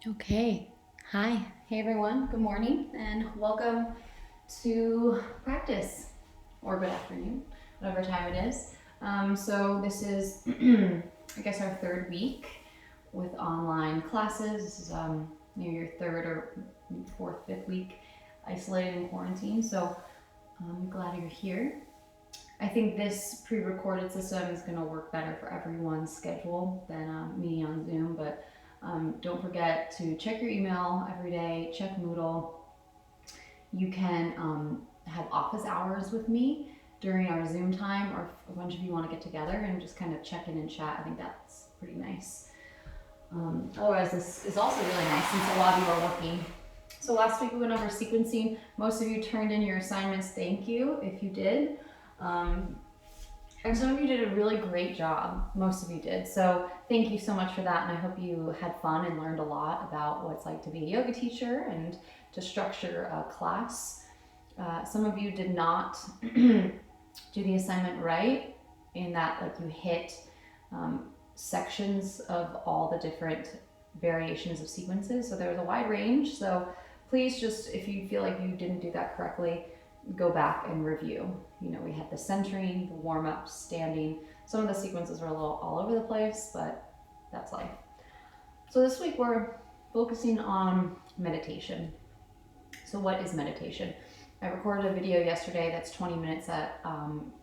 Okay. Hi. Hey everyone. Good morning and welcome to practice or good afternoon, whatever time it is. So this is, I guess, our third week with online classes. This is your third or fourth, fifth week isolated in quarantine. So I'm glad you're here. I think this pre-recorded system is going to work better for everyone's schedule than meeting on Zoom, but don't forget to check your email every day, check Moodle. You can have office hours with me during our Zoom time, or if a bunch of you want to get together and just kind of check in and chat. I think that's pretty nice. Otherwise, this is also really nice since a lot of you are working. So last week we went over sequencing. Most of you turned in your assignments. Thank you if you did. And some of you did a really great job. Most of you did. So thank you so much for that. And I hope you had fun and learned a lot about what it's like to be a yoga teacher and to structure a class. Some of you did not do the assignment right in that like you hit sections of all the different variations of sequences. So there was a wide range. So please just, if you feel like you didn't do that correctly, go back and review. We had the centering, the warm-up, standing. Some of the sequences were a little all over the place, but that's life. So this week we're focusing on meditation. So what is meditation? I recorded a video yesterday that's 20 minutes that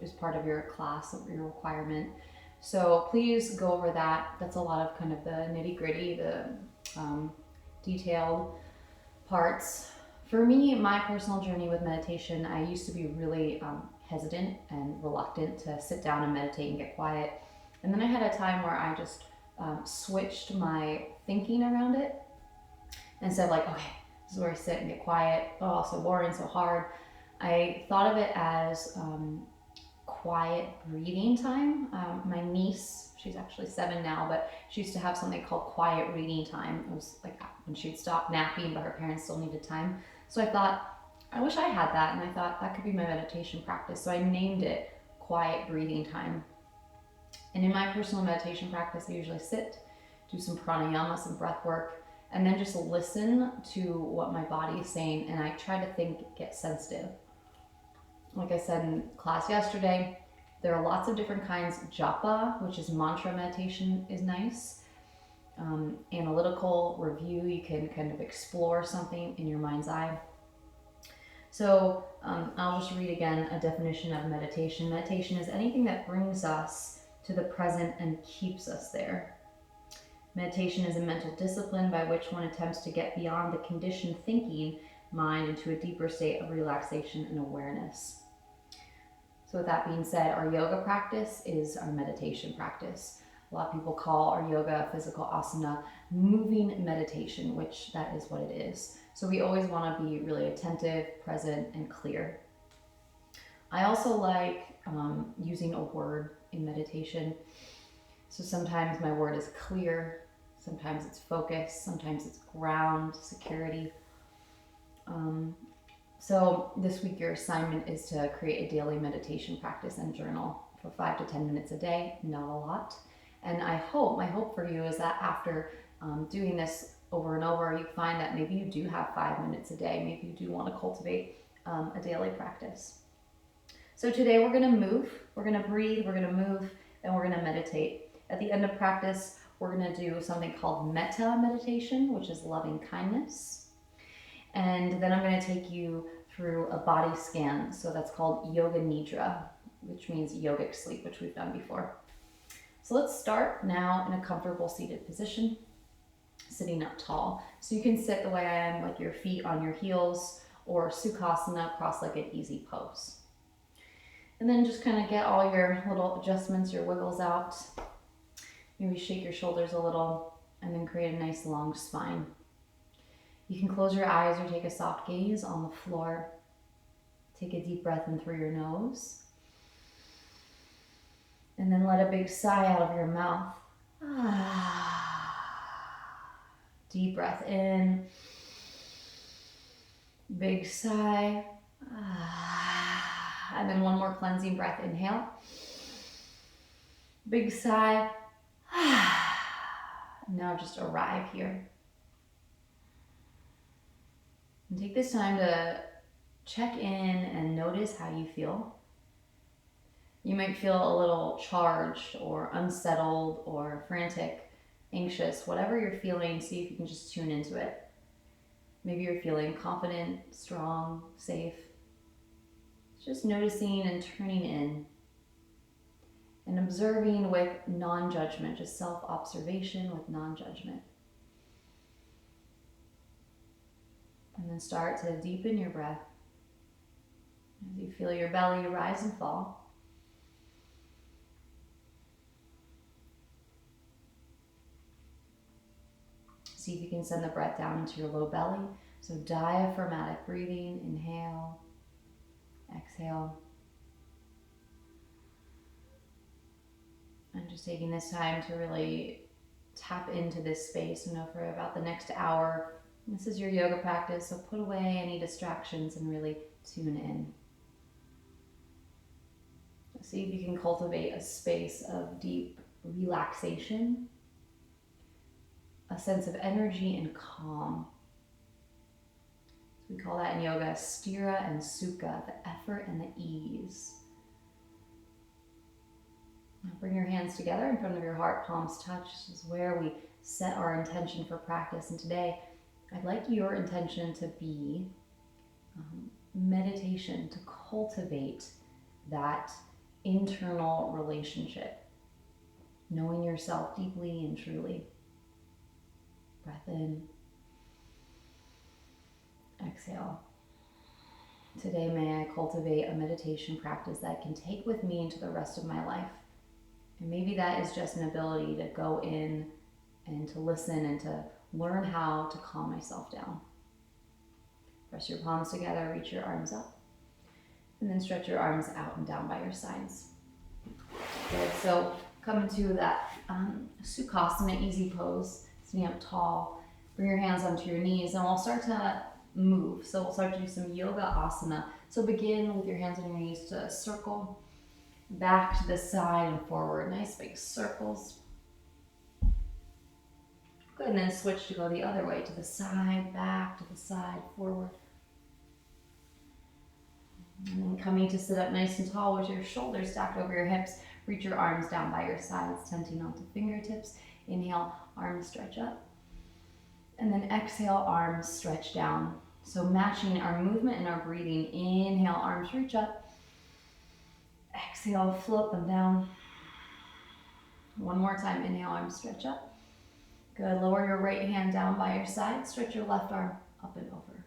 is part of your class, your requirement. So please go over that. That's a lot of kind of the nitty-gritty, the detailed parts. For me, my personal journey with meditation, I used to be really hesitant and reluctant to sit down and meditate and get quiet. And then I had a time where I just switched my thinking around it. Instead of like, okay, this is where I sit and get quiet. Oh, so boring, so hard. I thought of it as quiet breathing time. My niece, she's actually 7 now, but she used to have something called quiet reading time. It was like when she'd stop napping, but her parents still needed time. So I thought, I wish I had that, and I thought that could be my meditation practice. So I named it Quiet Breathing Time. And in my personal meditation practice, I usually sit, do some pranayama, some breath work, and then just listen to what my body is saying. And I try to think, get sensitive. Like I said in class yesterday, there are lots of different kinds. Japa, which is mantra meditation, is nice. Analytical review, you can kind of explore something in your mind's eye. So I'll just read again a definition of meditation. Meditation is anything that brings us to the present and keeps us there. Meditation is a mental discipline by which one attempts to get beyond the conditioned thinking mind into a deeper state of relaxation and awareness. So with that being said, our yoga practice is our meditation practice. A lot of people call our yoga physical asana moving meditation, which that is what it is. So we always want to be really attentive, present, and clear. I also like using a word in meditation. So sometimes my word is clear, sometimes it's focus, sometimes it's ground, security. So this week your assignment is to create a daily meditation practice and journal for 5 to 10 minutes a day, not a lot. And my hope for you is that after doing this over and over, you find that maybe you do have 5 minutes a day. Maybe you do want to cultivate a daily practice. So today we're going to move, we're going to breathe, we're going to move, and we're going to meditate. At the end of practice, we're going to do something called metta meditation, which is loving kindness. And then I'm going to take you through a body scan. So that's called yoga nidra, which means yogic sleep, which we've done before. So let's start now in a comfortable seated position, sitting up tall. So you can sit the way I am, like your feet on your heels, or sukhasana, cross-legged easy pose. And then just kind of get all your little adjustments, your wiggles out. Maybe shake your shoulders a little, and then create a nice long spine. You can close your eyes or take a soft gaze on the floor. Take a deep breath in through your nose. And then let a big sigh out of your mouth. Deep breath in. Big sigh. And then one more cleansing breath. Inhale. Big sigh. Now just arrive here. And take this time to check in and notice how you feel. You might feel a little charged or unsettled or frantic, anxious, whatever you're feeling, see if you can just tune into it. Maybe you're feeling confident, strong, safe. Just noticing and turning in and observing with non-judgment, just self-observation with non-judgment. And then start to deepen your breath as you feel your belly rise and fall. See if you can send the breath down into your low belly. So diaphragmatic breathing, inhale, exhale. And just taking this time to really tap into this space. You know, for about the next hour, this is your yoga practice, so put away any distractions and really tune in. See if you can cultivate a space of deep relaxation, a sense of energy and calm. So we call that in yoga stira and sukha, the effort and the ease. Now bring your hands together in front of your heart, palms touch. This is where we set our intention for practice. And today, I'd like your intention to be meditation, to cultivate that internal relationship, knowing yourself deeply and truly. Breath in, exhale. Today, may I cultivate a meditation practice that I can take with me into the rest of my life. And maybe that is just an ability to go in and to listen and to learn how to calm myself down. Press your palms together, reach your arms up, and then stretch your arms out and down by your sides. Good, so come into that Sukhasana, easy pose, sitting up tall. Bring your hands onto your knees, and we'll start to move. So we'll start to do some yoga asana. So begin with your hands on your knees to circle, back to the side and forward. Nice big circles. Good, and then switch to go the other way, to the side, back, to the side, forward. And then coming to sit up nice and tall with your shoulders stacked over your hips. Reach your arms down by your sides, tenting onto fingertips. Inhale, arms stretch up. And then exhale, arms stretch down. So matching our movement and our breathing. Inhale, arms reach up. Exhale, float them down. One more time, inhale, arms stretch up. Good, lower your right hand down by your side. Stretch your left arm up and over.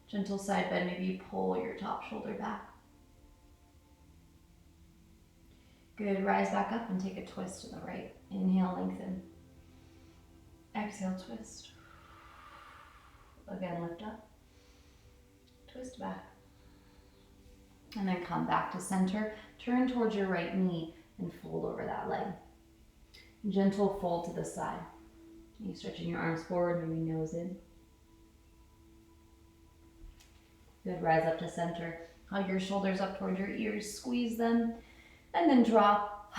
Gentle side bend, maybe you pull your top shoulder back. Good, rise back up and take a twist to the right. Inhale, lengthen. Exhale, twist. Again, lift up. Twist back. And then come back to center. Turn towards your right knee and fold over that leg. Gentle fold to the side. You stretching your arms forward, maybe nose in. Good, rise up to center. Hug your shoulders up towards your ears, squeeze them, and then drop.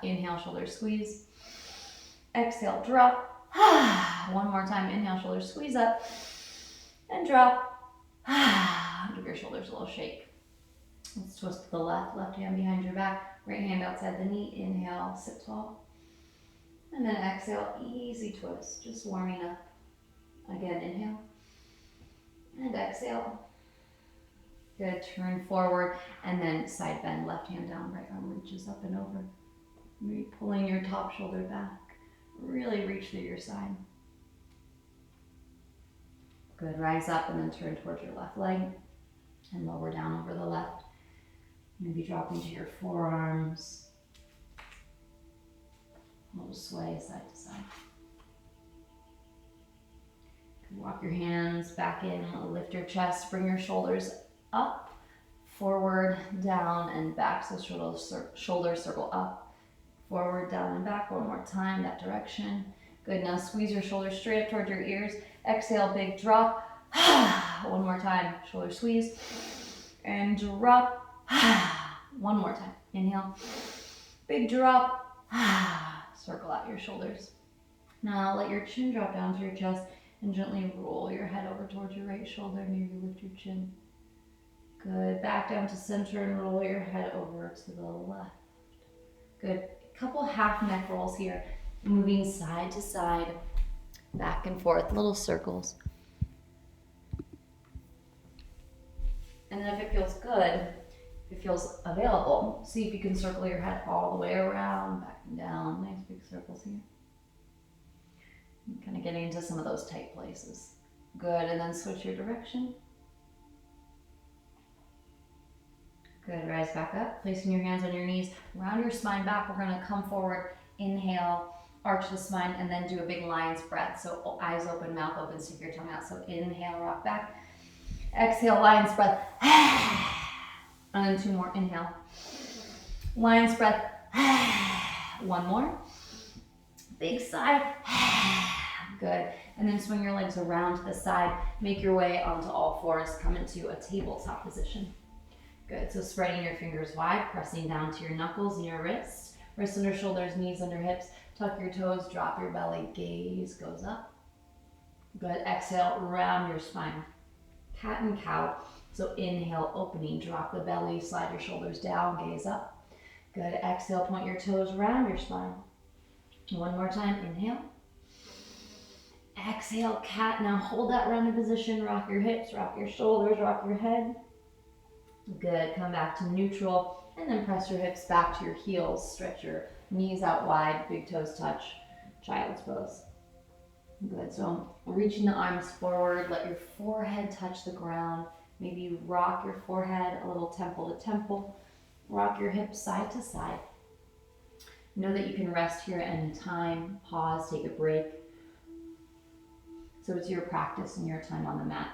Inhale, shoulders squeeze. Exhale, drop. One more time, inhale, shoulders squeeze up, and drop. Give your shoulders a little shake. Let's twist to the left, left hand behind your back, right hand outside the knee. Inhale, sit tall. And then exhale, easy twist, just warming up. Again, inhale. And exhale. Good, turn forward, and then side bend, left hand down, right arm reaches up and over. Maybe pulling your top shoulder back. Really reach through your side. Good, rise up and then turn towards your left leg and lower down over the left. Maybe dropping to your forearms. A little sway side to side. Walk your hands back in, lift your chest, bring your shoulders up, forward, down, and back. So shoulders circle up, forward, down, and back. One more time, that direction. Good, now squeeze your shoulders straight up towards your ears. Exhale, big drop. One more time, shoulder squeeze. And drop. One more time, inhale. Big drop. Circle out your shoulders. Now let your chin drop down to your chest And gently roll your head over towards your right shoulder near you, lift your chin. Good, back down to center and roll your head over to the left. Good, a couple half neck rolls here, moving side to side, back and forth, little circles. And then if it feels good, if it feels available, see if you can circle your head all the way around, back and down, nice big circles here. Kind of getting into some of those tight places. Good, and then switch your direction. Good, rise back up, placing your hands on your knees, round your spine back. We're gonna come forward, inhale, arch the spine, and then do a big lion's breath. So eyes open, mouth open, stick your tongue out. So inhale, rock back. Exhale, lion's breath. And then two more, inhale. Lion's breath. One more. Big sigh. Good. And then swing your legs around to the side. Make your way onto all fours. Come into a tabletop position. Good. So spreading your fingers wide, pressing down to your knuckles and your wrists. Wrists under shoulders, knees under hips. Tuck your toes, drop your belly, gaze goes up. Good. Exhale, round your spine. Cat and cow. So inhale, opening, drop the belly, slide your shoulders down, gaze up. Good. Exhale, point your toes around your spine. One more time, inhale. Exhale, cat. Now hold that rounded position, rock your hips, rock your shoulders, rock your head. Good, come back to neutral, and then press your hips back to your heels, stretch your knees out wide, big toes touch, child's pose. Good, so reaching the arms forward, let your forehead touch the ground. Maybe you rock your forehead a little temple to temple. Rock your hips side to side. Know that you can rest here at any time, pause, take a break. So it's your practice and your time on the mat.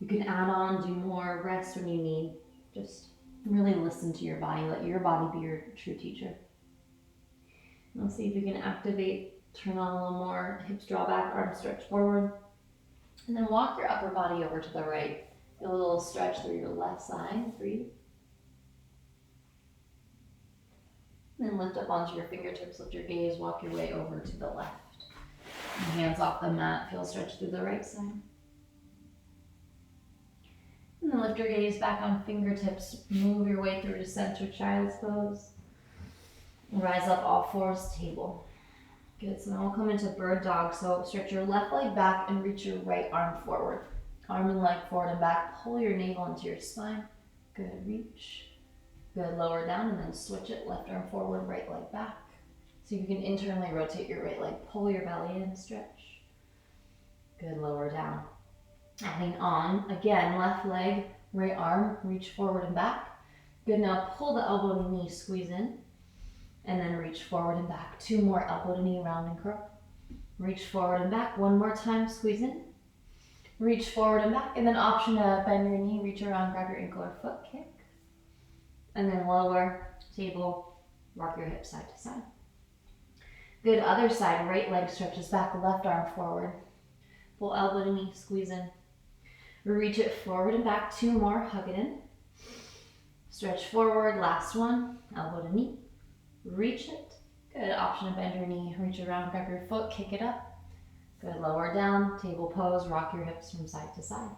You can add on, do more, rest when you need. Just really listen to your body. Let your body be your true teacher. Now see if you can activate, turn on a little more, hips draw back, arms stretch forward. And then walk your upper body over to the right. Feel a little stretch through your left side, breathe. And then lift up onto your fingertips, lift your gaze, walk your way over to the left. And hands off the mat, feel a stretch through the right side. And then lift your gaze back on fingertips, move your way through to center, child's pose. Rise up all fours, table. Good, so now we'll come into bird dog. So stretch your left leg back and reach your right arm forward. Arm and leg forward and back, pull your navel into your spine. Good, reach. Good, lower down and then switch it, left arm forward, right leg back. So you can internally rotate your right leg, pull your belly in, stretch. Good, lower down. Adding on, again, left leg, right arm, reach forward and back. Good, now pull the elbow to knee, squeeze in, and then reach forward and back. Two more, elbow to knee, round and curl. Reach forward and back, one more time, squeeze in. Reach forward and back, and then option to bend your knee, reach around, grab your ankle or foot, kick. And then lower, table, rock your hips side to side. Good, other side, right leg stretches back, left arm forward. Pull elbow to knee, squeeze in. Reach it forward and back, two more, hug it in. Stretch forward, last one, elbow to knee. Reach it. Good, option to bend your knee, reach around, grab your foot, kick it up. Good, lower down, table pose, rock your hips from side to side.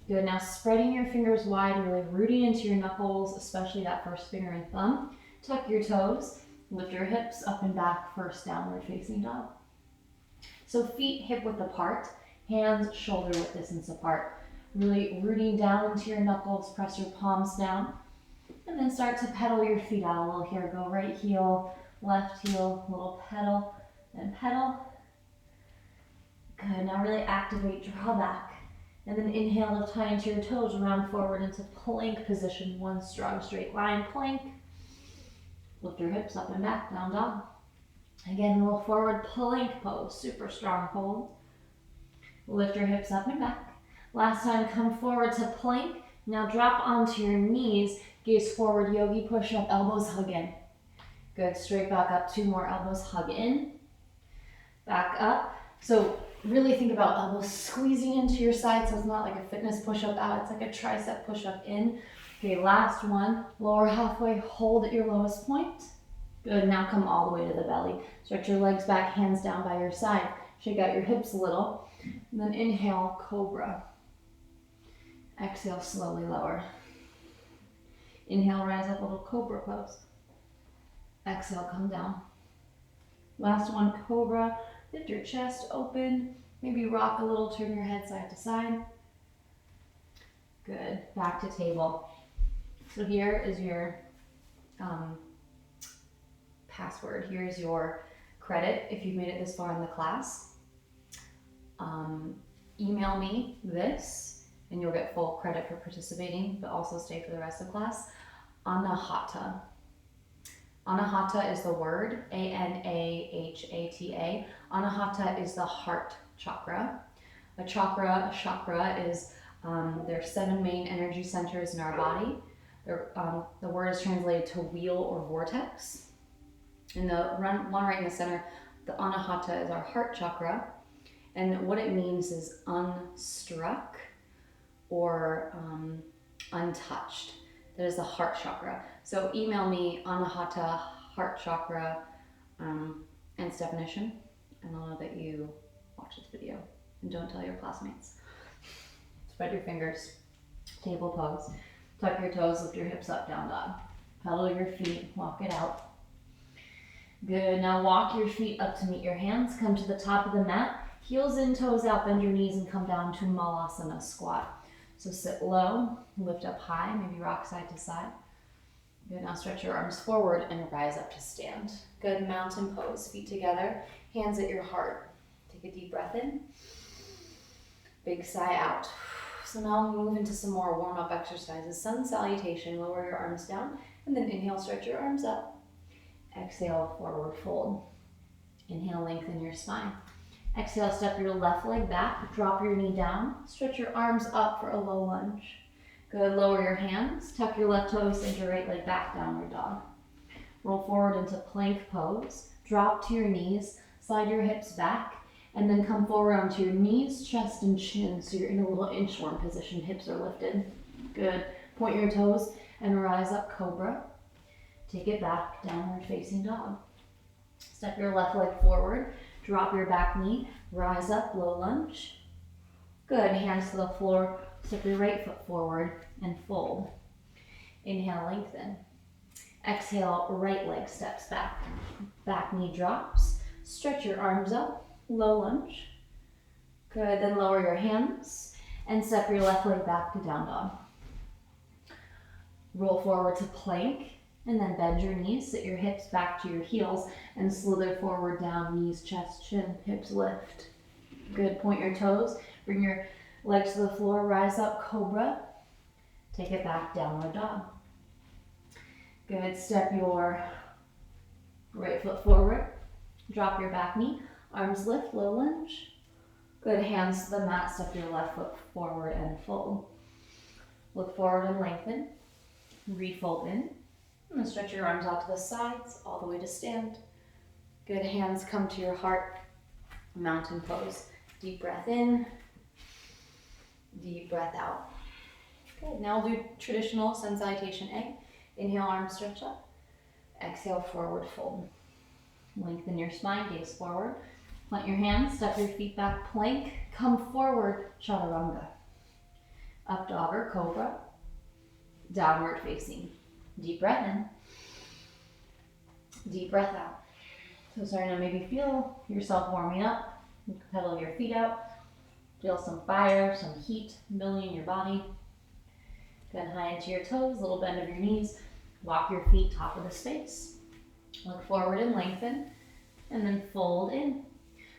Good, now spreading your fingers wide, really rooting into your knuckles, especially that first finger and thumb. Tuck your toes, lift your hips up and back, first downward facing dog. So feet hip width apart, hands shoulder width distance apart. Really rooting down into your knuckles, press your palms down. And then start to pedal your feet out a little here. Go right heel, left heel, little pedal, and pedal. Good, now really activate, draw back. And then inhale, lift high into your toes, round forward into plank position. One strong straight line, plank. Lift your hips up and back, down dog. Again, roll forward, plank pose, super strong hold. Lift your hips up and back. Last time, come forward to plank. Now drop onto your knees, gaze forward, yogi push up, elbows hug in. Good, straight back up, two more, elbows hug in. Back up. So really think about elbows squeezing into your side, so it's not like a fitness push-up out, it's like a tricep push-up in. Okay, last one, lower halfway, hold at your lowest point. Good, now come all the way to the belly. Stretch your legs back, hands down by your side. Shake out your hips a little. And then inhale, cobra. Exhale, slowly lower. Inhale, rise up, little cobra pose. Exhale, come down. Last one, cobra. Lift your chest open. Maybe rock a little, turn your head side to side. Good. Back to table. So here is your password. Here's your credit if you've made it this far in the class. Email me this and you'll get full credit for participating, but also stay for the rest of class. Anahata. Anahata is the word, A-N-A-H-A-T-A. Anahata is the heart chakra. A chakra is, there are 7 main energy centers in our body. The word is translated to wheel or vortex. And the one right in the center, the Anahata, is our heart chakra. And what it means is unstruck or untouched. That is the heart chakra. So email me Anahata heart chakra and its definition, and I'll know that you watch this video. And don't tell your classmates. Spread your fingers, table pose. Tuck your toes, lift your hips up, down dog. Pedal your feet, walk it out. Good, now walk your feet up to meet your hands. Come to the top of the mat, heels in, toes out, bend your knees and come down to Malasana squat. So sit low, lift up high, maybe rock side to side. Good, now stretch your arms forward and rise up to stand. Good, mountain pose, feet together, hands at your heart. Take a deep breath in, big sigh out. So now we'll move into some more warm-up exercises. Sun salutation, lower your arms down, and then inhale, stretch your arms up. Exhale, forward fold. Inhale, lengthen your spine. Exhale, step your left leg back, drop your knee down, stretch your arms up for a low lunge. Good, lower your hands, tuck your left toes, send your right leg back, downward dog. Roll forward into plank pose, drop to your knees, slide your hips back, and then come forward onto your knees, chest, and chin, so you're in a little inchworm position, hips are lifted. Good, point your toes and rise up, cobra. Take it back, downward facing dog. Step your left leg forward, drop your back knee, rise up, low lunge. Good, hands to the floor, step your right foot forward and fold. Inhale, lengthen. Exhale, right leg steps back. Back knee drops, stretch your arms up, low lunge. Good, then lower your hands and step your left leg back to down dog. Roll forward to plank. And then bend your knees, sit your hips back to your heels, and slither forward down, knees, chest, chin, hips lift. Good, point your toes, bring your legs to the floor, rise up, cobra. Take it back, downward dog. Good, step your right foot forward, drop your back knee, arms lift, low lunge. Good, hands to the mat, step your left foot forward and fold. Look forward and lengthen, refold in. And stretch your arms out to the sides, all the way to stand. Good, hands come to your heart, mountain pose. Deep breath in, deep breath out. Good, now we'll do traditional sun salutation A. Inhale, arms stretch up. Exhale, forward fold. Lengthen your spine, gaze forward. Plant your hands, step your feet back, plank. Come forward, chaturanga. Up dog or cobra. Downward facing. Deep breath in, deep breath out. So starting to maybe feel yourself warming up. You can pedal your feet out. Feel some fire, some heat building in your body. Good, high into your toes, little bend of your knees. Walk your feet top of the space. Look forward and lengthen, and then fold in.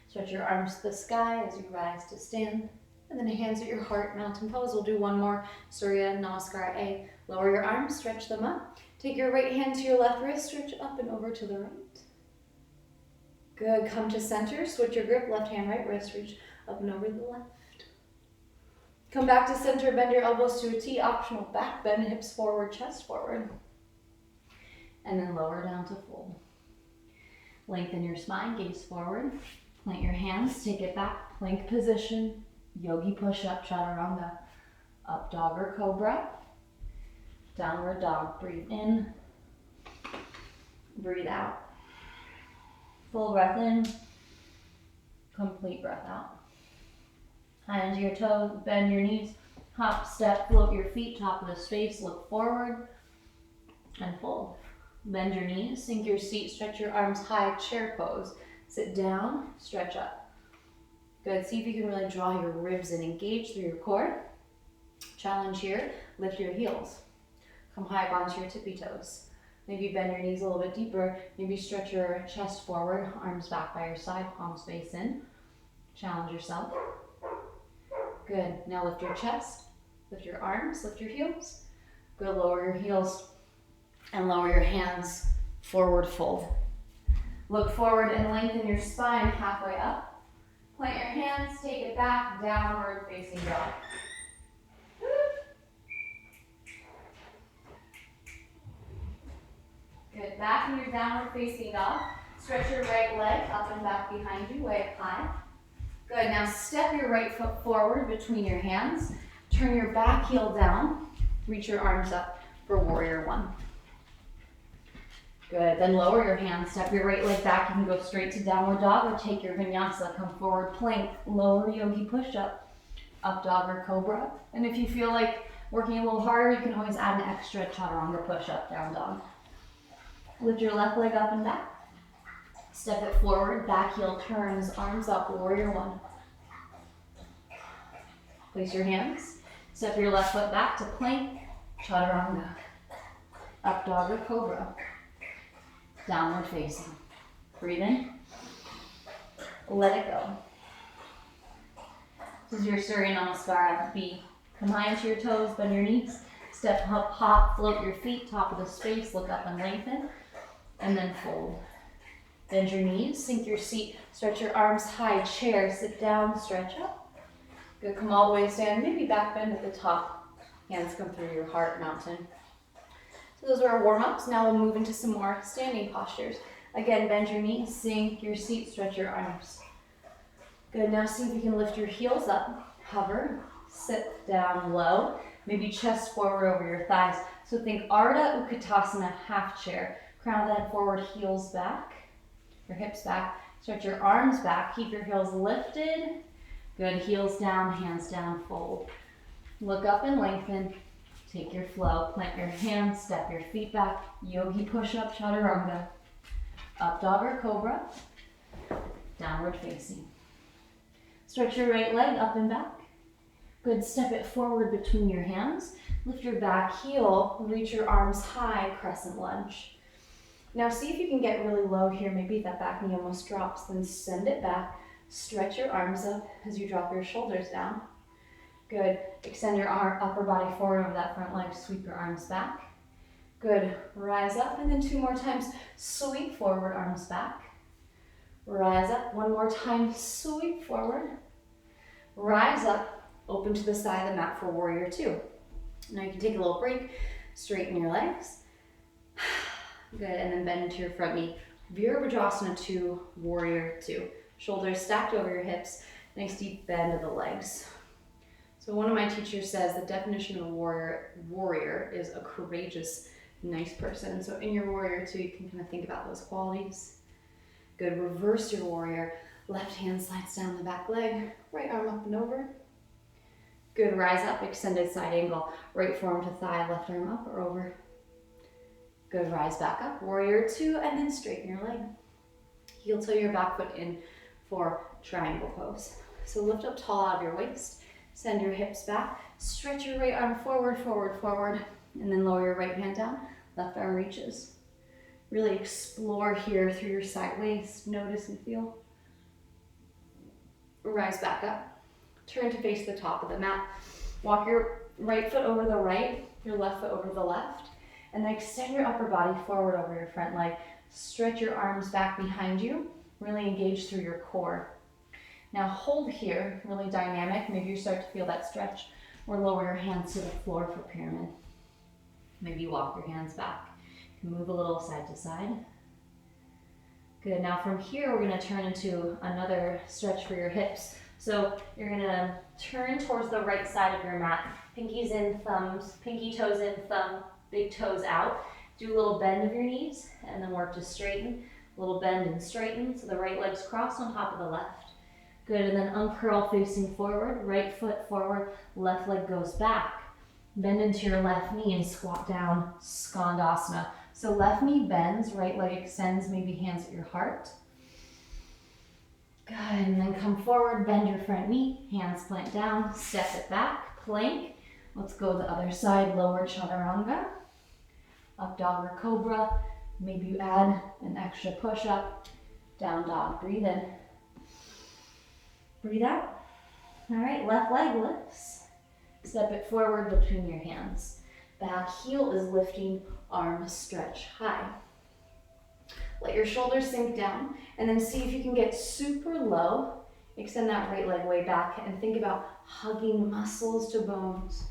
Stretch your arms to the sky as you rise to stand. And then hands at your heart, mountain pose. We'll do one more, Surya Namaskar A. Lower your arms, stretch them up. Take your right hand to your left wrist, stretch up and over to the right. Good, come to center, switch your grip, left hand, right wrist, reach up and over to the left. Come back to center, bend your elbows to a T, optional back bend, hips forward, chest forward. And then lower down to fold. Lengthen your spine, gaze forward. Plant your hands, take it back, plank position. Yogi push-up, chaturanga. Up dog or cobra. Downward dog. Breathe in. Breathe out. Full breath in. Complete breath out. Hands to your toes, bend your knees, hop, step, float your feet, top of the space, look forward, and fold. Bend your knees, sink your seat, stretch your arms high, chair pose. Sit down, stretch up. Good, see if you can really draw your ribs and engage through your core. Challenge here, lift your heels. Come high up onto your tippy toes. Maybe bend your knees a little bit deeper. Maybe stretch your chest forward, arms back by your side, palms face in. Challenge yourself. Good, now lift your chest, lift your arms, lift your heels. Good, lower your heels and lower your hands, forward fold. Look forward and lengthen your spine halfway up. Plant your hands, take it back, downward facing dog. Good, back in your downward facing dog. Stretch your right leg up and back behind you, way up high. Good, now step your right foot forward between your hands. Turn your back heel down. Reach your arms up for warrior one. Good, then lower your hands. Step your right leg back. You can go straight to downward dog or take your vinyasa. Come forward plank, lower yogi push-up, up dog or cobra. And if you feel like working a little harder, you can always add an extra chaturanga push-up, down dog. Lift your left leg up and back. Step it forward, back heel turns, arms up, warrior one. Place your hands. Step your left foot back to plank, chaturanga. Up dog or cobra. Downward facing. Breathe in. Let it go. This is your Surya Namaskara B. Come high into your toes, bend your knees. Step up, hop, float your feet, top of the space, look up and lengthen. And then fold. Bend your knees, sink your seat, stretch your arms high, chair, sit down, stretch up. Good, come all the way, stand, maybe back bend at the top. Hands come through your heart mountain. So those are our warm-ups. Now we'll move into some more standing postures. Again, bend your knees, sink your seat, stretch your arms. Good, now see if you can lift your heels up, hover, sit down low, maybe chest forward over your thighs. So think Ardha Utkatasana, half chair. Crown of the head forward, heels back, your hips back. Stretch your arms back, keep your heels lifted. Good, heels down, hands down, fold. Look up and lengthen. Take your flow, plant your hands, step your feet back. Yogi push-up, chaturanga. Up dog or cobra. Downward facing. Stretch your right leg up and back. Good, step it forward between your hands. Lift your back heel, reach your arms high, crescent lunge. Now see if you can get really low here. Maybe that back knee almost drops, then send it back. Stretch your arms up as you drop your shoulders down. Good, extend your upper body forward over that front leg, sweep your arms back. Good, rise up, and then two more times, sweep forward, arms back. Rise up, one more time, sweep forward. Rise up, open to the side of the mat for warrior two. Now you can take a little break, straighten your legs. Good, and then bend into your front knee. Virabhadrasana to warrior two. Shoulders stacked over your hips, nice deep bend of the legs. So one of my teachers says the definition of a warrior is a courageous, nice person. So in your warrior two, you can kind of think about those qualities. Good, reverse your warrior. Left hand slides down the back leg, right arm up and over. Good, rise up, extended side angle. Right forearm to thigh, left arm up or over. Good, rise back up, warrior two, and then straighten your leg. Heel toe your back foot in for triangle pose. So lift up tall out of your waist, send your hips back, stretch your right arm forward, forward, forward, and then lower your right hand down, left arm reaches. Really explore here through your side waist, notice and feel. Rise back up, turn to face the top of the mat. Walk your right foot over the right, your left foot over the left, and then extend your upper body forward over your front leg. Stretch your arms back behind you, really engage through your core. Now hold here, really dynamic. Maybe you start to feel that stretch, or lower your hands to the floor for pyramid. Maybe you walk your hands back. You can move a little side to side. Good, now from here we're gonna turn into another stretch for your hips. So you're gonna turn towards the right side of your mat. Pinkies in, thumbs, pinky toes in, thumb, big toes out. Do a little bend of your knees and then work to straighten. A little bend and straighten so the right leg's crossed on top of the left. Good, and then uncurl facing forward, right foot forward, left leg goes back. Bend into your left knee and squat down, skandasana. So left knee bends, right leg extends, maybe hands at your heart. Good, and then come forward, bend your front knee, hands plant down, step it back, plank. Let's go the other side, lower chaturanga. Up dog or cobra. Maybe you add an extra push up. Down dog, breathe in. Breathe out. All right, left leg lifts. Step it forward between your hands. Back heel is lifting, arms stretch high. Let your shoulders sink down and then see if you can get super low. Extend that right leg way back and think about hugging muscles to bones.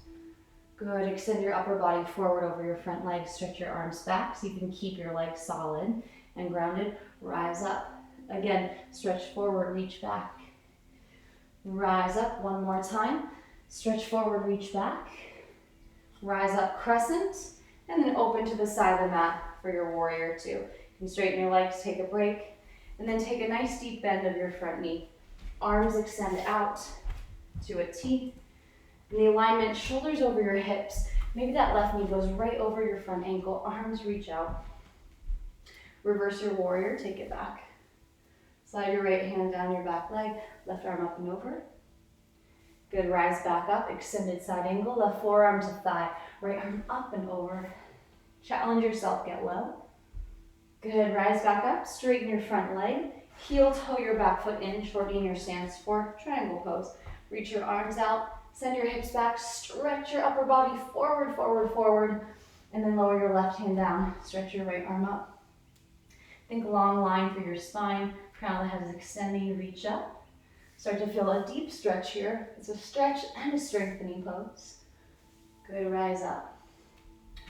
Good, extend your upper body forward over your front leg. Stretch your arms back so you can keep your legs solid and grounded. Rise up. Again, stretch forward, reach back. Rise up one more time. Stretch forward, reach back. Rise up, crescent, and then open to the side of the mat for your warrior two. You can straighten your legs, take a break, and then take a nice deep bend of your front knee. Arms extend out to a T. In the alignment, shoulders over your hips. Maybe that left knee goes right over your front ankle. Arms reach out. Reverse your warrior, take it back. Slide your right hand down your back leg, left arm up and over. Good, rise back up, extended side angle, left forearm to thigh, right arm up and over. Challenge yourself, get low. Good, rise back up, straighten your front leg, heel toe your back foot in, shortening your stance for triangle pose. Reach your arms out, send your hips back, stretch your upper body forward, forward, forward, and then lower your left hand down, stretch your right arm up. Think long line for your spine, crown of the head is extending, reach up. Start to feel a deep stretch here. It's a stretch and a strengthening pose. Good, rise up.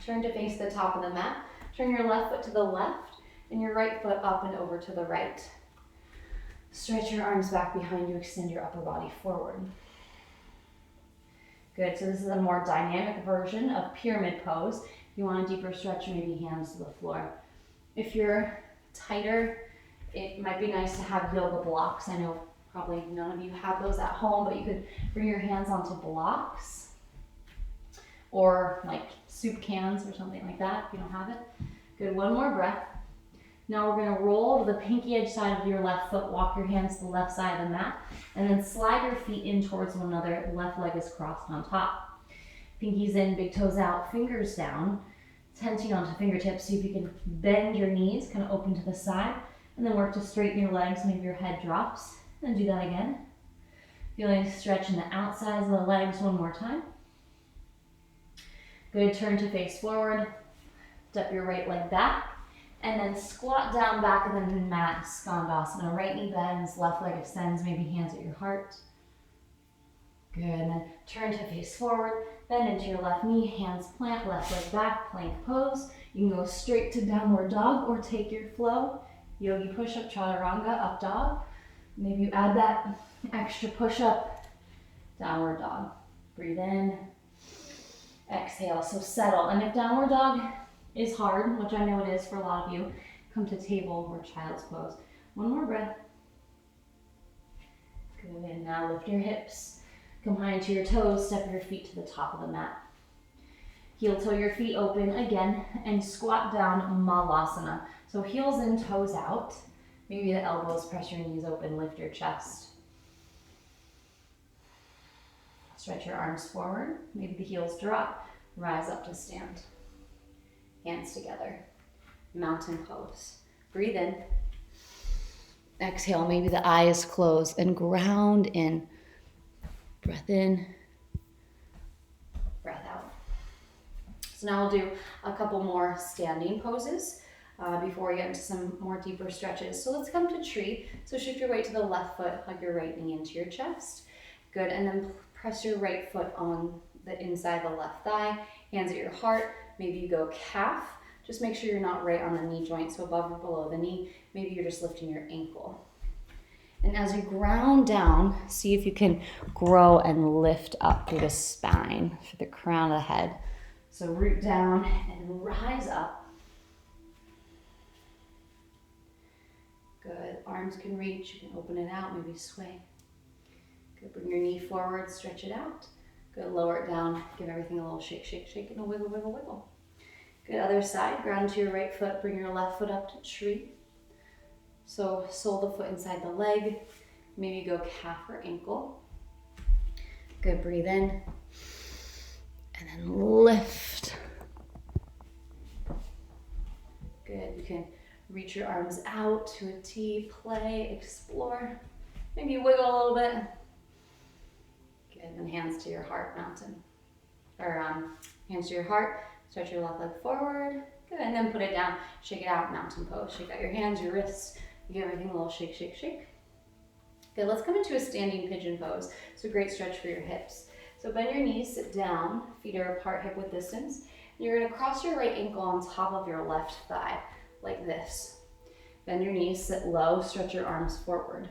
Turn to face the top of the mat. Turn your left foot to the left and your right foot up and over to the right. Stretch your arms back behind you, extend your upper body forward. Good, so this is a more dynamic version of pyramid pose. If you want a deeper stretch, maybe hands to the floor. If you're tighter, it might be nice to have yoga blocks. I know probably none of you have those at home, but you could bring your hands onto blocks or like soup cans or something like that if you don't have it. Good, one more breath. Now we're gonna roll to the pinky edge side of your left foot, walk your hands to the left side of the mat, and then slide your feet in towards one another. Left leg is crossed on top. Pinkies in, big toes out, fingers down, tension onto fingertips. See if you can bend your knees, kind of open to the side, and then work to straighten your legs. Maybe your head drops. Then do that again. Feeling stretch in the outsides of the legs one more time. Good, turn to face forward. Step your right leg back. And then squat down back and then mat, skandasana. Right knee bends, left leg extends, maybe hands at your heart. Good, and then turn to face forward. Bend into your left knee, hands plant, left leg back, plank pose. You can go straight to downward dog or take your flow. Yogi push-up, chaturanga, up dog. Maybe you add that extra push-up, downward dog. Breathe in, exhale, so settle. And if downward dog is hard, which I know it is for a lot of you, come to table or child's pose. One more breath. Good, and now lift your hips. Come high into your toes, step your feet to the top of the mat. Heel toe your feet open again and squat down, malasana. So heels in, toes out. Maybe the elbows, press your knees open, lift your chest. Stretch your arms forward. Maybe the heels drop, rise up to stand. Hands together, mountain pose. Breathe in. Exhale, maybe the eyes close and ground in. Breath in, breath out. So now we'll do a couple more standing poses before we get into some more deeper stretches. So let's come to tree. So shift your weight to the left foot, hug your right knee into your chest. Good, and then press your right foot on the inside of the left thigh, hands at your heart. Maybe you go calf. Just make sure you're not right on the knee joint, so above or below the knee. Maybe you're just lifting your ankle. And as you ground down, see if you can grow and lift up through the spine, through the crown of the head. So root down and rise up. Good, arms can reach, you can open it out, maybe sway. Good, bring your knee forward, stretch it out. Good, lower it down, give everything a little shake, shake, shake, and a wiggle, wiggle, wiggle. Good, other side, ground to your right foot, bring your left foot up to tree. So sole the foot inside the leg, maybe go calf or ankle. Good, breathe in, and then lift. Good, you can reach your arms out to a T, play, explore. Maybe wiggle a little bit. Good, and hands to your heart, mountain. Or hands to your heart, stretch your left leg forward. Good, and then put it down, shake it out, mountain pose. Shake out your hands, your wrists, give everything a little shake, shake, shake. Good, let's come into a standing pigeon pose. It's a great stretch for your hips. So bend your knees, sit down, feet are apart, hip width distance. And you're gonna cross your right ankle on top of your left thigh, like this. Bend your knees, sit low, stretch your arms forward.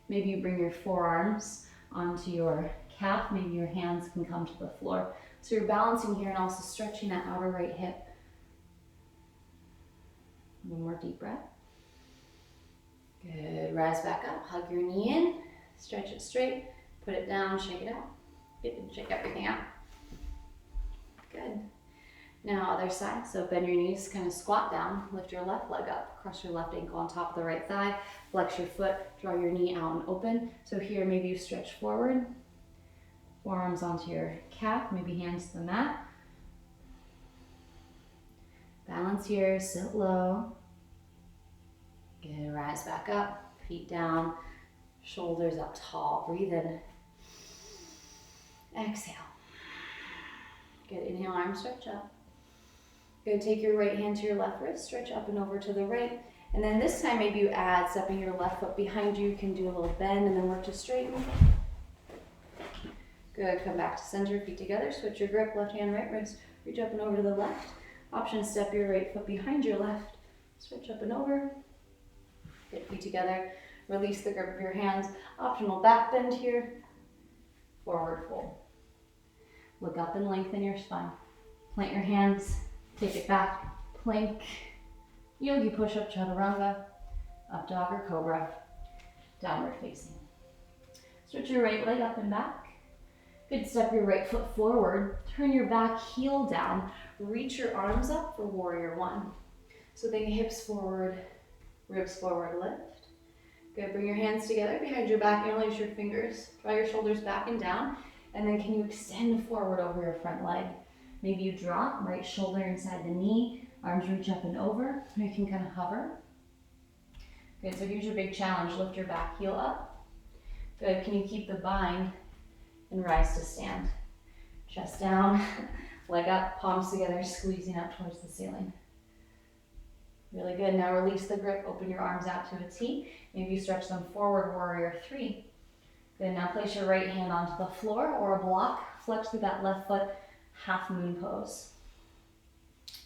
Maybe you bring your forearms onto your calf, maybe your hands can come to the floor. So you're balancing here and also stretching that outer right hip. One more deep breath. Good, rise back up, hug your knee in, stretch it straight, put it down, shake it out. Good, shake everything out. Good. Now other side, so bend your knees, kind of squat down, lift your left leg up, cross your left ankle on top of the right thigh, flex your foot, draw your knee out and open. So here maybe you stretch forward, forearms onto your calf, maybe hands to the mat. Balance here, sit low. Good, rise back up, feet down, shoulders up tall, breathe in. Exhale. Good, inhale, arms stretch up. Good, take your right hand to your left wrist, stretch up and over to the right. And then this time maybe you add, stepping your left foot behind you, you can do a little bend and then work to straighten. Good, come back to center, feet together, switch your grip, left hand, right wrist, reach up and over to the left. Option, step your right foot behind your left, switch up and over. Good, feet together, release the grip of your hands. Optional back bend here, forward fold. Look up and lengthen your spine. Plant your hands, take it back, plank, yogi push-up, chaturanga, up dog or cobra, downward facing. Stretch your right leg up and back. Good, step your right foot forward, turn your back heel down, reach your arms up for warrior one. So think hips forward, ribs forward, lift. Good, bring your hands together behind your back, interlace your fingers, draw your shoulders back and down, and then can you extend forward over your front leg? Maybe you drop, right shoulder inside the knee, arms reach up and over, or you can kind of hover. Good, so here's your big challenge, lift your back heel up. Good, can you keep the bind and rise to stand? Chest down, leg up, palms together, squeezing up towards the ceiling. Really good, now release the grip, open your arms out to a T. Maybe you stretch them forward, warrior three. Good, now place your right hand onto the floor or a block, flex through that left foot, half moon pose.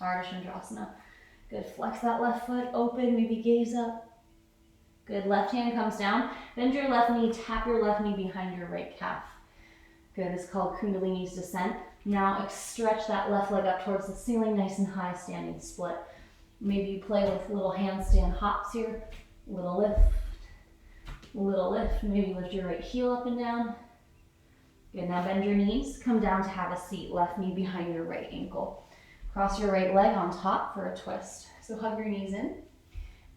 Ardha Chandrasana. Good, flex that left foot, open, maybe gaze up. Good, left hand comes down, bend your left knee, tap your left knee behind your right calf. Good, it's called Kundalini's descent. Now stretch that left leg up towards the ceiling, nice and high, standing split. Maybe you play with little handstand hops here, little lift, maybe lift your right heel up and down. Good, now bend your knees, come down to have a seat, left knee behind your right ankle. Cross your right leg on top for a twist. So hug your knees in,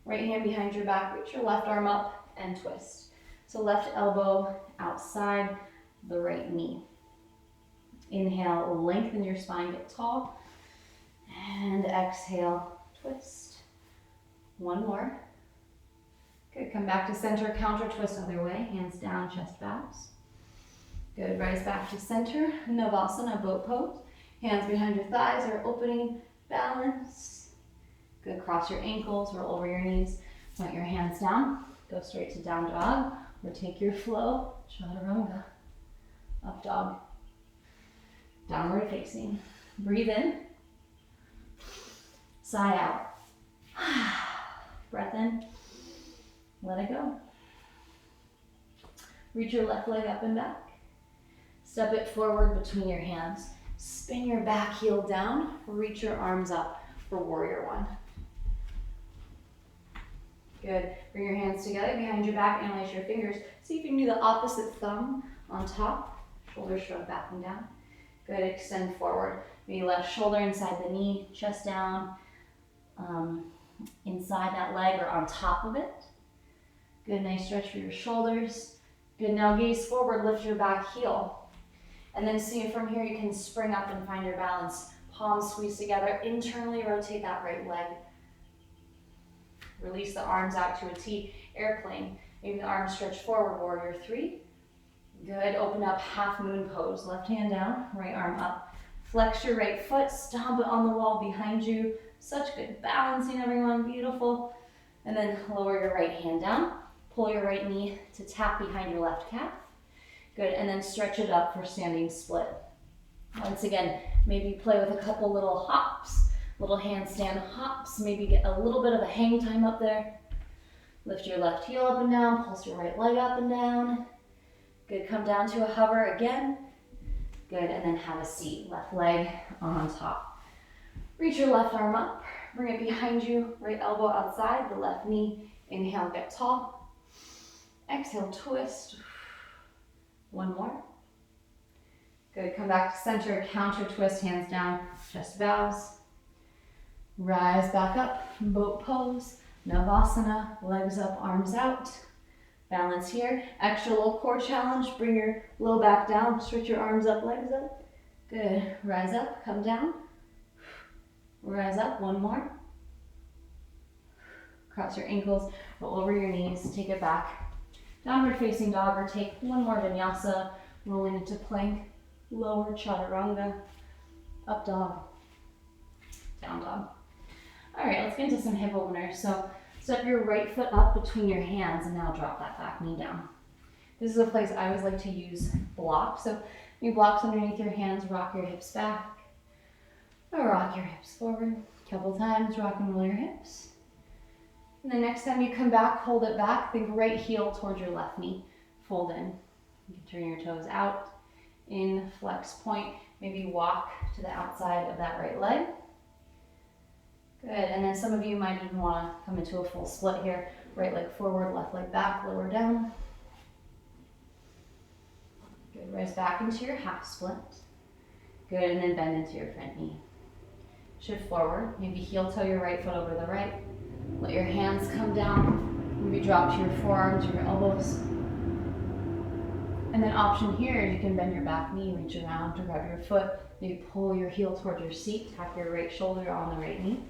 right hand behind your back, reach your left arm up and twist. So left elbow outside the right knee. Inhale, lengthen your spine, get tall. And exhale, twist. One more. Good, come back to center, counter twist other way, hands down, chest bows. Good, rise back to center, Navasana, boat pose. Hands behind your thighs or opening, balance. Good, cross your ankles, roll over your knees, point your hands down, go straight to down dog, or take your flow, chaturanga, up dog, downward facing. Breathe in, sigh out. Breath in, let it go. Reach your left leg up and back. Step it forward between your hands. Spin your back heel down, reach your arms up for warrior one. Good, bring your hands together behind your back, interlace your fingers. See if you can do the opposite thumb on top, shoulders shrug back and down. Good, extend forward. Maybe left shoulder inside the knee, chest down, inside that leg or on top of it. Good, nice stretch for your shoulders. Good, now gaze forward, lift your back heel. And then see if from here you can spring up and find your balance. Palms squeeze together, internally rotate that right leg. Release the arms out to a T, airplane. Maybe the arms stretch forward, warrior three. Good, open up, half moon pose. Left hand down, right arm up. Flex your right foot, stomp it on the wall behind you. Such good balancing, everyone, beautiful. And then lower your right hand down. Pull your right knee to tap behind your left calf. Good, and then stretch it up for standing split. Once again, maybe play with a couple little hops, little handstand hops. Maybe get a little bit of a hang time up there. Lift your left heel up and down, pulse your right leg up and down. Good, come down to a hover again. Good, and then have a seat, left leg on top. Reach your left arm up, bring it behind you, right elbow outside, the left knee. Inhale, get tall. Exhale, twist. One more. Good, come back to center, counter twist, hands down, chest bows. Rise back up, boat pose, Navasana, legs up, arms out. Balance here, extra low core challenge, bring your low back down, stretch your arms up, legs up. Good, rise up, come down. Rise up, one more. Cross your ankles, roll over your knees, take it back. Downward facing dog, or take one more vinyasa, rolling into plank, lower chaturanga, up dog, down dog. All right, let's get into some hip openers. So step your right foot up between your hands and now drop that back knee down. This is a place I always like to use blocks. So you blocks underneath your hands, rock your hips back, or rock your hips forward. A couple times, rock and roll your hips. And the next time you come back, hold it back, think right heel towards your left knee. Fold in. You can turn your toes out, in, flex, point. Maybe walk to the outside of that right leg. Good, and then some of you might even want to come into a full split here. Right leg forward, left leg back, lower down. Good, rise back into your half split. Good, and then bend into your front knee. Shift forward, maybe heel toe your right foot over the right. Let your hands come down. Maybe drop to your forearms or your elbows. And then option here is you can bend your back knee, reach around to grab your foot. Maybe pull your heel toward your seat, tap your right shoulder on the right knee.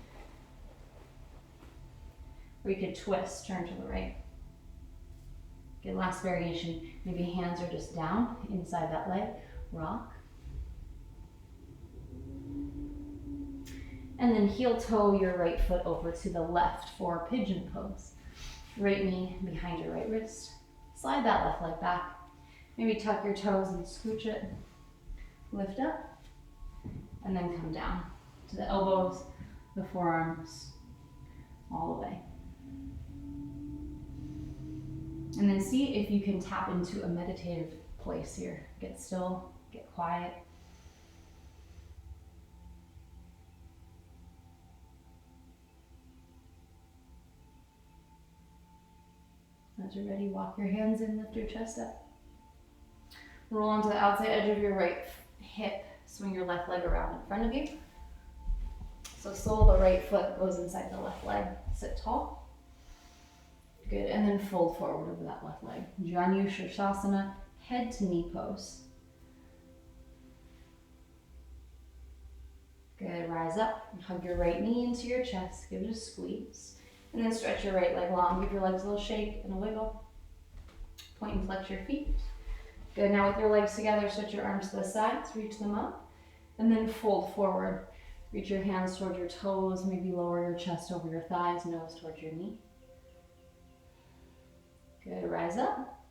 Or you could twist, turn to the right. Good, last variation. Maybe hands are just down inside that leg. Rock. And then heel toe your right foot over to the left for pigeon pose. Right knee behind your right wrist. Slide that left leg back. Maybe tuck your toes and scooch it. Lift up. And then come down to the elbows, the forearms, all the way. And then see if you can tap into a meditative place here. Get still, get quiet. As you're ready, walk your hands in, lift your chest up. Roll onto the outside edge of your right hip. Swing your left leg around in front of you. So sole of the right foot goes inside the left leg. Sit tall. Good, and then fold forward over that left leg. Shavasana, head to knee pose. Good, rise up and hug your right knee into your chest. Give it a squeeze. And then stretch your right leg long. Give your legs a little shake and a wiggle. Point and flex your feet. Good, now with your legs together, switch your arms to the sides, reach them up. And then fold forward. Reach your hands toward your toes, maybe lower your chest over your thighs, nose towards your knee. Good, rise up.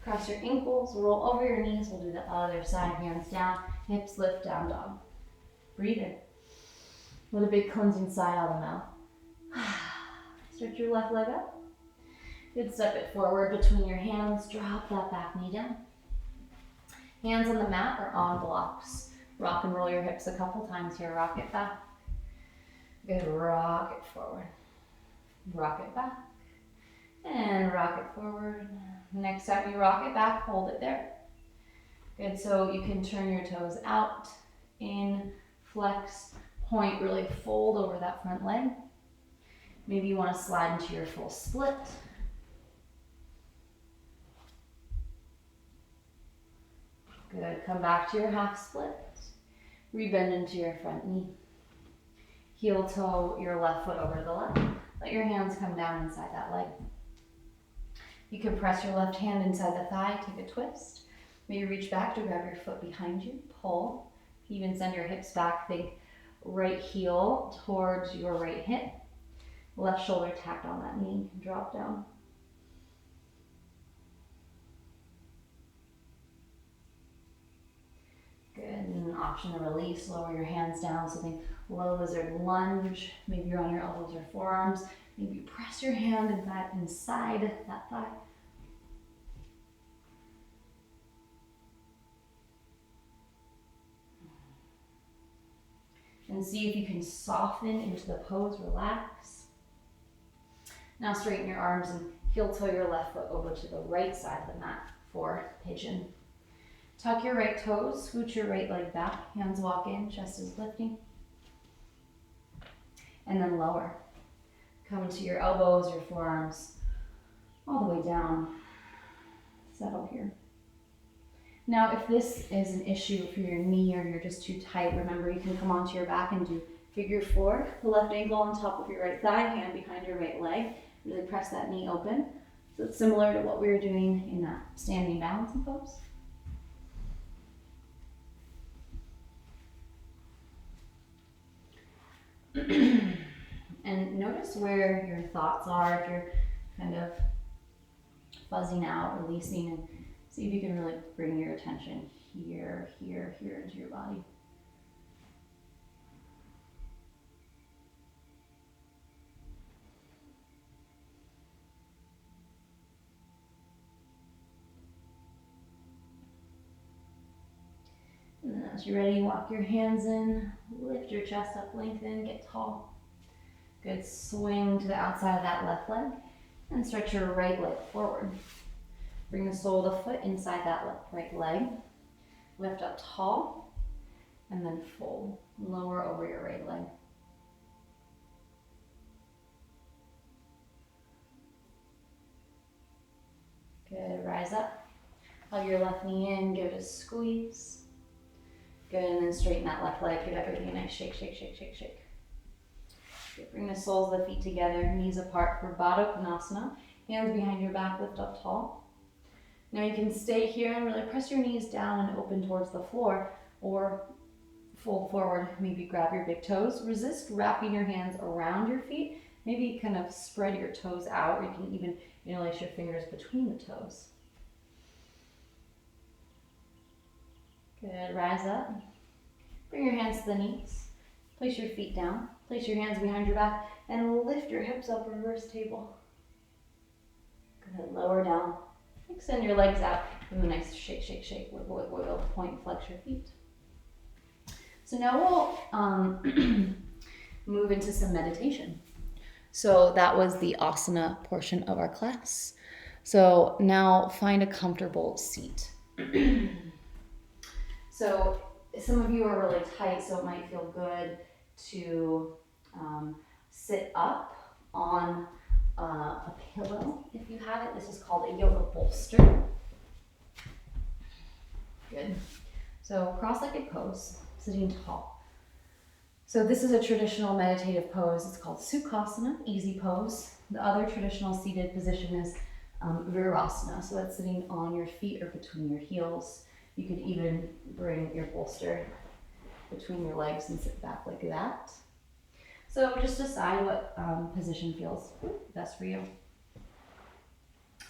Cross your ankles, roll over your knees. We'll do the other side, hands down, hips lift, down dog. Breathe in. Let a big cleansing sigh out of the mouth. Stretch your left leg up. Good, step it forward between your hands. Drop that back knee down. Hands on the mat or on blocks. Rock and roll your hips a couple times here. Rock it back. Good, rock it forward. Rock it back. And rock it forward. Next time you rock it back, hold it there. Good, so you can turn your toes out, in, flex, point, really fold over that front leg. Maybe you want to slide into your full split. Good, come back to your half split. Rebend into your front knee. Heel toe your left foot over to the left. Let your hands come down inside that leg. You can press your left hand inside the thigh, take a twist. Maybe reach back to grab your foot behind you, pull. Even send your hips back, think right heel towards your right hip. Left shoulder tacked on that knee, drop down. Good, and an option to release, lower your hands down, so think low lizard lunge. Maybe you're on your elbows or forearms. Maybe you press your hand inside that thigh. And see if you can soften into the pose, relax. Now straighten your arms and heel toe your left foot over to the right side of the mat for pigeon. Tuck your right toes, scoot your right leg back, hands walk in, chest is lifting. And then lower. Come to your elbows, your forearms, all the way down. Settle here. Now, if this is an issue for your knee or you're just too tight, remember you can come onto your back and do figure four. The left ankle on top of your right thigh, hand behind your right leg. Really press that knee open. So it's similar to what we were doing in that standing balancing pose. And notice where your thoughts are, if you're kind of fuzzing out, releasing, and see if you can really bring your attention here, here, here into your body. And then as you're ready, walk your hands in, lift your chest up, lengthen, get tall. Good, swing to the outside of that left leg and stretch your right leg forward. Bring the sole of the foot inside that right leg. Lift up tall and then fold. Lower over your right leg. Good, rise up. Hug your left knee in, give it a squeeze. Good, and then straighten that left leg. Give everything a nice shake, shake, shake, shake, shake. Good, bring the soles of the feet together, knees apart for Baddha Konasana. Hands behind your back, lift up tall. Now you can stay here and really press your knees down and open towards the floor, or fold forward, maybe grab your big toes. Resist wrapping your hands around your feet. Maybe kind of spread your toes out, or you can even interlace your fingers between the toes. Good, rise up. Bring your hands to the knees. Place your feet down. Place your hands behind your back and lift your hips up, reverse table. Good, lower down. Extend your legs out. Give them a nice shake, shake, shake. Wiggle, wiggle, wiggle. Point, flex your feet. So now we'll move into some meditation. So that was the asana portion of our class. So now find a comfortable seat. So some of you are really tight, so it might feel good to sit up on a pillow if you have it. This is called a yoga bolster. Good. So cross-legged pose, sitting tall. So this is a traditional meditative pose. It's called Sukhasana, easy pose. The other traditional seated position is Virasana. So that's sitting on your feet or between your heels. You could even bring your bolster between your legs and sit back like that. So just decide what position feels best for you.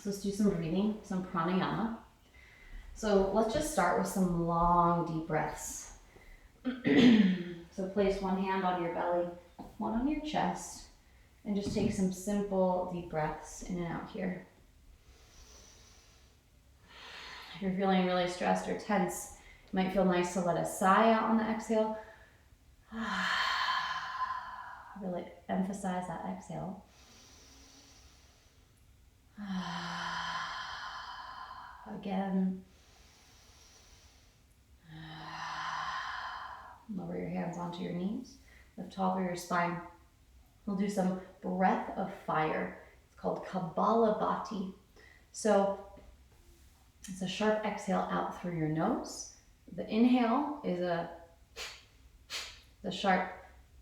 So let's do some breathing, some pranayama. So let's just start with some long, deep breaths. So place one hand on your belly, one on your chest, and just take some simple, deep breaths in and out here. If you're feeling really stressed or tense, it might feel nice to let a sigh out on the exhale. Really emphasize that exhale. Again. Lower your hands onto your knees. Lift tall through your spine. We'll do some breath of fire. It's called Kapalabhati. So it's a sharp exhale out through your nose. The inhale is a sharp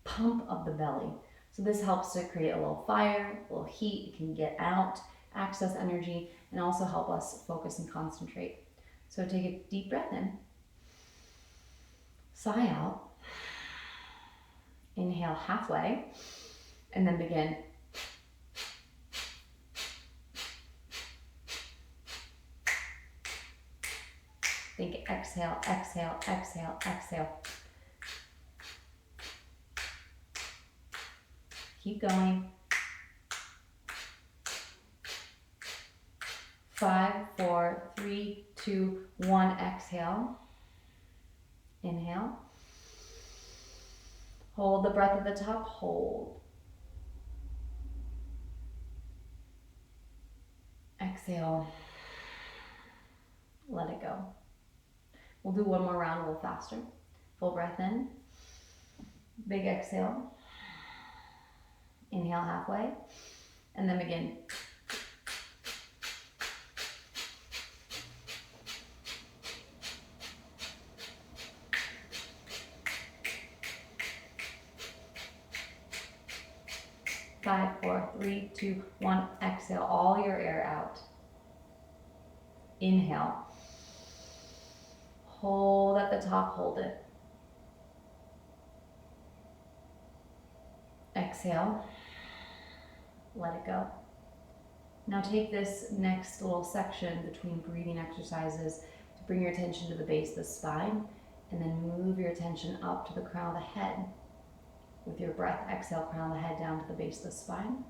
pump of the belly. So this helps to create a little fire, a little heat. It can get out, access energy, and also help us focus and concentrate. So take a deep breath in. Sigh out. Inhale halfway, and then begin. Think exhale, exhale, exhale, exhale. Keep going. 5, 4, 3, 2, 1. Exhale. Inhale. Hold the breath at the top. Hold. Exhale. Let it go. We'll do one more round a little faster. Full breath in. Big exhale. Inhale halfway. And then begin. Five, 4, 3, 2, 1. Exhale all your air out. Inhale. Hold at the top, hold it. Exhale. Let it go. Now take this next little section between breathing exercises to bring your attention to the base of the spine, and then move your attention up to the crown of the head. With your breath, exhale, crown of the head down to the base of the spine.